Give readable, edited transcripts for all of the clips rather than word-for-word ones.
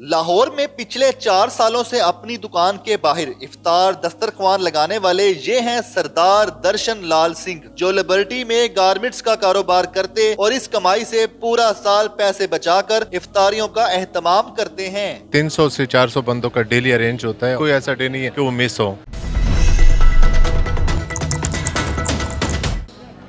लाहौर में पिछले 4 सालों से अपनी दुकान के बाहर इफ्तार दस्तरख्वान लगाने वाले ये हैं सरदार दर्शन लाल सिंह, जो लिबर्टी में गारमेंट्स का कारोबार करते और इस कमाई से पूरा साल पैसे बचाकर इफ्तारियों का एहतमाम करते हैं। 300 से 400 बंदों का डेली अरेंज होता है। कोई ऐसा डे नहीं है कि वो मिस हो।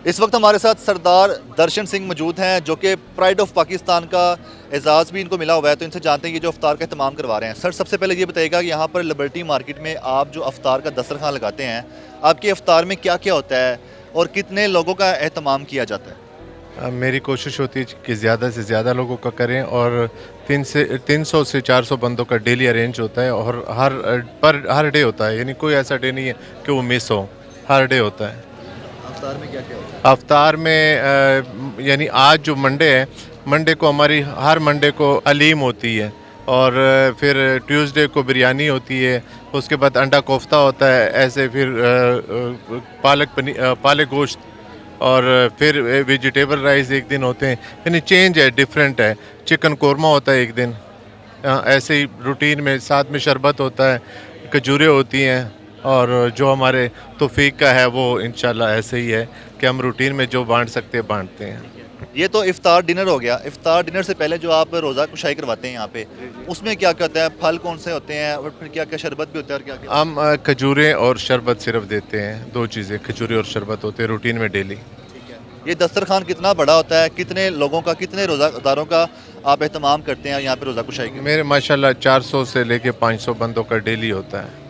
इस वक्त हमारे साथ सरदार दर्शन सिंह मौजूद हैं, जो कि प्राइड ऑफ पाकिस्तान का एजाज़ भी इनको मिला हुआ है। तो इनसे जानते हैं कि जो अफ्तार का एहतमाम करवा रहे हैं। सर, सबसे पहले ये बताइएगा कि यहाँ पर लिबर्टी मार्केट में आप जो अफ्तार का दस्तरखान लगाते हैं, आपके अफ्तार में क्या क्या होता है और कितने लोगों का एहतमाम किया जाता है? मेरी कोशिश होती है कि ज़्यादा से ज़्यादा लोगों का करें और 300 से 400 बंदों का डेली अरेंज होता है और हर डे होता है। यानी कोई ऐसा डे नहीं है कि वो मिस हो, हर डे होता है। अफ्तार में क्या क्या होता है? अफ्तार में यानी आज जो मंडे है, मंडे को हमारी हर मंडे को हलीम होती है और फिर ट्यूसडे को बिरयानी होती है। उसके बाद अंडा कोफ्ता होता है, ऐसे फिर पालक गोश्त और फिर वेजिटेबल राइस एक दिन होते हैं। यानी चेंज है, डिफरेंट है। चिकन कोरमा होता है एक दिन, ऐसे ही रूटीन में। साथ में शरबत होता है, खजूरें होती हैं और जो हमारे तौफीक का है वो इंशाल्लाह ऐसे ही है कि हम रूटीन में जो बांट सकते हैं बांटते हैं। ये तो इफ्तार डिनर हो गया। इफ्तार डिनर से पहले जो आप रोज़ा कुशाई करवाते हैं यहाँ पे, उसमें क्या क्या होता है? फल कौन से होते हैं और फिर क्या क्या शरबत भी होता है और क्या क्या? हम खजूरें और शरबत सिर्फ देते हैं, दो चीज़ें, खजूरें और शरबत होते हैं रूटीन में डेली। ये दस्तरखान कितना बड़ा होता है? कितने लोगों का, कितने रोज़ादारों का आप एहतमाम करते हैं यहाँ पे रोज़ा कुशाई के? मेरे माशाल्लाह 400 से लेके 500 बंदों का डेली होता है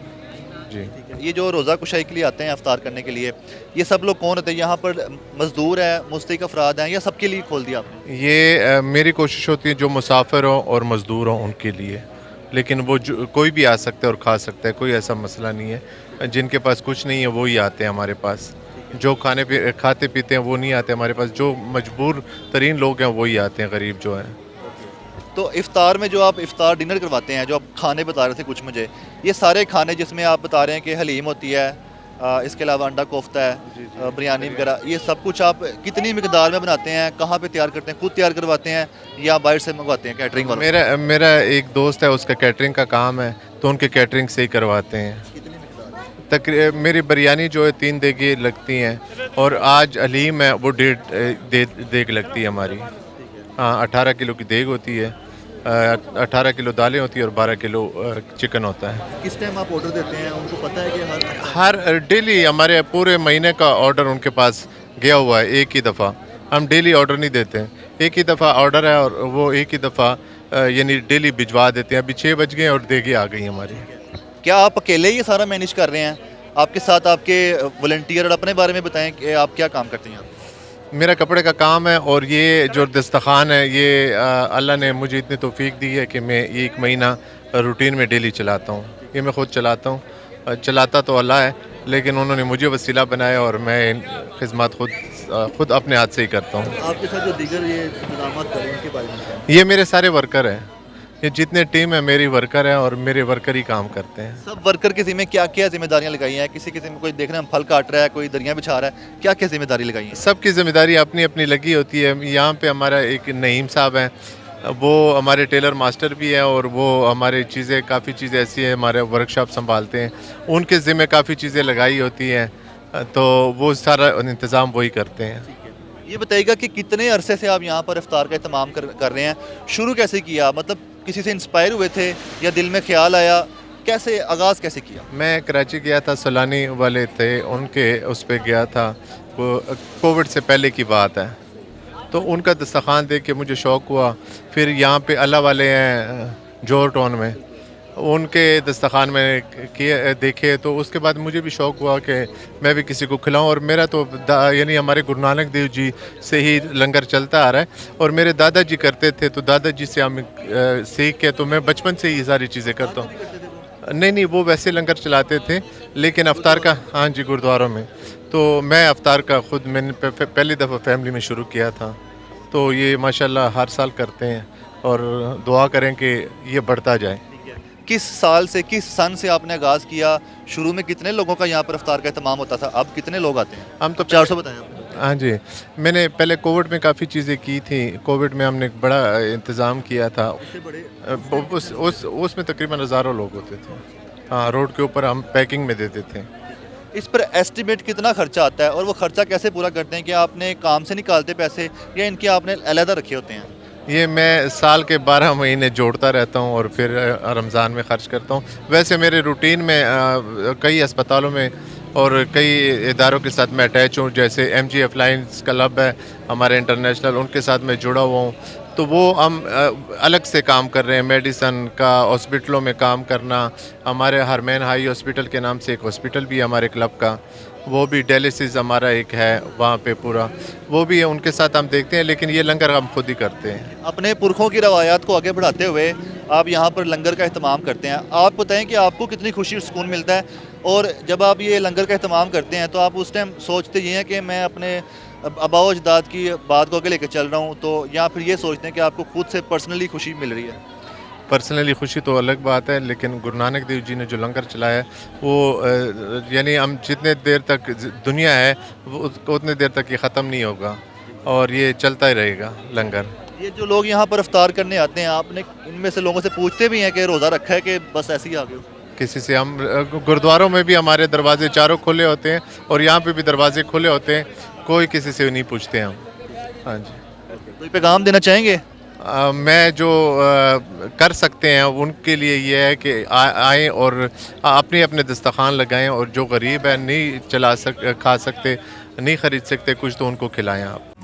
जी। ये जो रोज़ा कुशाई के लिए आते हैं अफ्तार करने के लिए, ये सब लोग कौन होते हैं? यहाँ पर मजदूर है, मुस्तहिक अफराद हैं, या सबके लिए खोल दिया आपने? ये मेरी कोशिश होती है जो मुसाफिर हों और मज़दूर हों उनके लिए, लेकिन वो कोई भी आ सकता है और खा सकता है, कोई ऐसा मसला नहीं है। जिनके पास कुछ नहीं है वो ही आते हैं हमारे पास। जो खाते पीते हैं वो नहीं आते हमारे पास। जो मजबूर तरीन लोग हैं वही आते हैं, गरीब जो हैं। तो इफ्तार में जो आप इफ्तार डिनर करवाते हैं, जो आप खाने बता रहे थे कुछ मुझे, ये सारे खाने जिसमें आप बता रहे हैं कि हलीम होती है, इसके अलावा अंडा कोफ्ता है, बिरयानी वगैरह, ये सब कुछ आप कितनी मिकदार में बनाते हैं? कहाँ पे तैयार करते हैं? खुद तैयार करवाते हैं या बाहर से मंगवाते हैं कैटरिंग वालों? मेरा एक दोस्त है, उसका कैटरिंग का काम है, तो उनके कैटरिंग से ही करवाते हैं। कितनी मिकदार? मेरी बिरयानी जो है 3 देगी लगती हैं और आज हलीम है वो 1.5 देग लगती है हमारी। हाँ, 18 किलो की देग होती है, 18 किलो दालें होती है और 12 किलो चिकन होता है। किस टाइम आप ऑर्डर देते हैं? उनको पता है कि हर डेली हमारे पूरे महीने का ऑर्डर उनके पास गया हुआ है। एक ही दफ़ा हम डेली ऑर्डर नहीं देते हैं, एक ही दफ़ा ऑर्डर है और वो एक ही दफ़ा यानी डेली भिजवा देते हैं। अभी 6 बज गए और देगी आ गई हमारी। क्या आप अकेले ये सारा मैनेज कर रहे हैं? आपके साथ आपके वॉलंटियर? और अपने बारे में बताएं कि आप क्या काम करते हैं? मेरा कपड़े का काम है और ये जो दस्तरखान है ये अल्लाह ने मुझे इतनी तौफीक दी है कि मैं ये 1 महीना रूटीन में डेली चलाता हूँ। ये मैं ख़ुद चलाता हूँ। चलाता तो अल्लाह है, लेकिन उन्होंने मुझे वसीला बनाया और मैं खिदमत खुद अपने हाथ से ही करता हूँ। आपके साथ जो दीगर ये इंतजाम कर रहे हैं उनके बारे में क्या? ये मेरे सारे वर्कर हैं, ये जितने टीम है मेरी वर्कर है और मेरे वर्कर ही काम करते हैं। सब वर्कर के ज़िम्मे क्या क्या जिम्मेदारियां लगाई हैं? किसी के ज़िम्मे कोई देखना फल काट रहा है, कोई दरियाँ बिछा रहा है, क्या क्या जिम्मेदारी लगाई है? सबकी ज़िम्मेदारी अपनी अपनी लगी होती है। यहाँ पे हमारा एक नईम साहब हैं, वो हमारे टेलर मास्टर भी हैं और वो हमारे काफ़ी चीज़ें ऐसी हैं, हमारे वर्कशॉप संभालते हैं, उनके ज़िम्मे काफ़ी चीज़ें लगाई होती हैं, तो वो सारा इंतज़ाम वही करते हैं। ये बताइएगा कि कितने अरसे से आप यहाँ पर इफ्तार का एहतमाम कर रहे हैं? शुरू कैसे किया? मतलब किसी से इंस्पायर हुए थे या दिल में ख्याल आया? कैसे आगाज़ कैसे किया? मैं कराची गया था, सलानी वाले थे, उनके उस पर गया था, वो कोविड से पहले की बात है। तो उनका दस्तरखान देख के मुझे शौक़ हुआ। फिर यहाँ पे अल्लाह वाले हैं जोर टाउन में, उनके दस्तरखान में किए देखे, तो उसके बाद मुझे भी शौक़ हुआ कि मैं भी किसी को खिलाऊं। और मेरा तो यानी हमारे गुरु नानक देव जी से ही लंगर चलता आ रहा है और मेरे दादाजी करते थे, तो दादाजी से हम सीख के, तो मैं बचपन से ही सारी चीज़ें करता हूँ। नहीं, वो वैसे लंगर चलाते थे, लेकिन अफ्तार का, हाँ जी, गुरुद्वारों में। तो मैं अफ्तार का मैंने पहली दफ़ा फैमिली में शुरू किया था, तो ये माशाल्लाह हर साल करते हैं और दुआ करें कि ये बढ़ता जाए। किस साल से, किस सन से आपने आगाज़ किया? शुरू में कितने लोगों का यहाँ पर इफ्तार का एहतमाम होता था? अब कितने लोग आते हैं? हम तो 400 बताया आपने। हाँ जी, मैंने पहले कोविड में काफ़ी चीज़ें की थी। कोविड में हमने एक बड़ा इंतज़ाम किया था। इससे बड़े उसमें तकरीबन हज़ारों लोग होते थे। हाँ, रोड के ऊपर हम पैकिंग में देते थे। इस पर एस्टिमेट कितना खर्चा आता है और वो खर्चा कैसे पूरा करते हैं? कि आपने काम से निकालते पैसे या इनके आपने अलहदा रखे होते हैं? ये मैं साल के 12 महीने जोड़ता रहता हूँ और फिर रमज़ान में ख़र्च करता हूँ। वैसे मेरे रूटीन में कई अस्पतालों में और कई इदारों के साथ मैं अटैच हूँ, जैसे MGF लाइन्स क्लब है हमारे इंटरनेशनल, उनके साथ मैं जुड़ा हुआ हूँ। तो वो हम अलग से काम कर रहे हैं, मेडिसन का, हॉस्पिटलों में काम करना। हमारे हरमैन हाई हॉस्पिटल के नाम से एक हॉस्पिटल भी है हमारे क्लब का, वो भी डायलिसिस हमारा एक है वहाँ पे पूरा, वो भी है, उनके साथ हम देखते हैं। लेकिन ये लंगर हम खुद ही करते हैं। अपने पुरखों की रवायात को आगे बढ़ाते हुए आप यहाँ पर लंगर का अहतमाम करते हैं। आप बताएं कि आपको कितनी खुशी और सुकून मिलता है, और जब आप ये लंगर का अहतमाम करते हैं तो आप उस टाइम सोचते ये हैं कि मैं अपने आबाओ अजदाद की बात को आगे लेकर चल रहा हूँ, तो या फिर ये सोचते हैं कि आपको खुद से पर्सनली खुशी मिल रही है? पर्सनली खुशी तो अलग बात है, लेकिन गुरु नानक देव जी ने जो लंगर चलाया है वो यानी हम जितने देर तक दुनिया है वो उतने देर तक ये ख़त्म नहीं होगा और ये चलता ही रहेगा लंगर। ये जो लोग यहाँ पर इफ्तार करने आते हैं, आपने इनमें से लोगों से पूछते भी हैं कि रोज़ा रखा है कि बस ऐसे ही आ गए हो? किसी से हम गुरुद्वारों में भी हमारे दरवाजे चारों खुले होते हैं और यहाँ पे भी दरवाजे खुले होते हैं, कोई किसी से नहीं पूछते हम। हाँ जी। कोई पैगाम देना चाहेंगे? मैं जो कर सकते हैं उनके लिए ये है कि आएँ और अपने अपने दस्तरखान लगाएं, और जो गरीब है नहीं खा सकते, नहीं ख़रीद सकते कुछ, तो उनको खिलाएं आप।